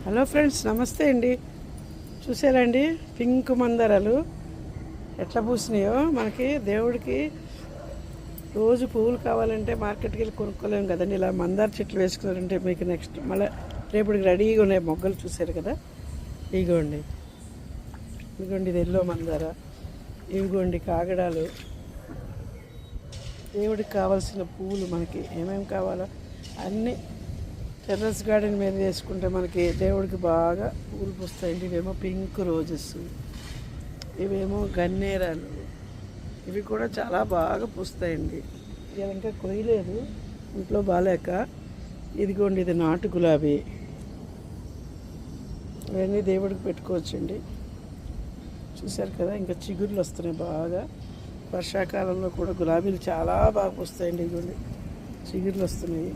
Hello friends, నమస్తే అండి. చూసారండి పింక్ మందారాలు ఎట్లా పూసినాయో. మనకి దేవుడికి రోజు పువ్వులు కావాలంటే మార్కెట్కి వెళ్ళి కొనుక్కోలేము కదండి. ఇలా మందార చెట్లు వేసుకున్నారంటే మీకు నెక్స్ట్ మళ్ళీ రేపటికి రెడీగా ఉన్నాయి మొగ్గలు. చూసారు కదా, ఇదిగోండి ఇది ఎల్లో మందార, ఇవిగోండి కాగడాలు. దేవుడికి కావాల్సిన పువ్వులు మనకి ఏమేమి కావాలో అన్నీ టెర్రస్ గార్డెన్ మీద వేసుకుంటే మనకి దేవుడికి బాగా పూలు పూస్తాయండి. ఇవేమో పింక్ రోజెస్, ఇవేమో గన్నేరాలు, ఇవి కూడా చాలా బాగా పూస్తాయండి. ఇవి ఇంకా కొయ్యలేదు, ఇంట్లో బాగాలేక. ఇదిగోండి ఇది నాటు గులాబీ. ఇవన్నీ దేవుడికి పెట్టుకోవచ్చండి. చూశారు కదా, ఇంకా చిగుర్లు వస్తున్నాయి బాగా. వర్షాకాలంలో కూడా గులాబీలు చాలా బాగా పూస్తాయండి. ఇదిగోండి చిగుర్లు వస్తున్నాయి.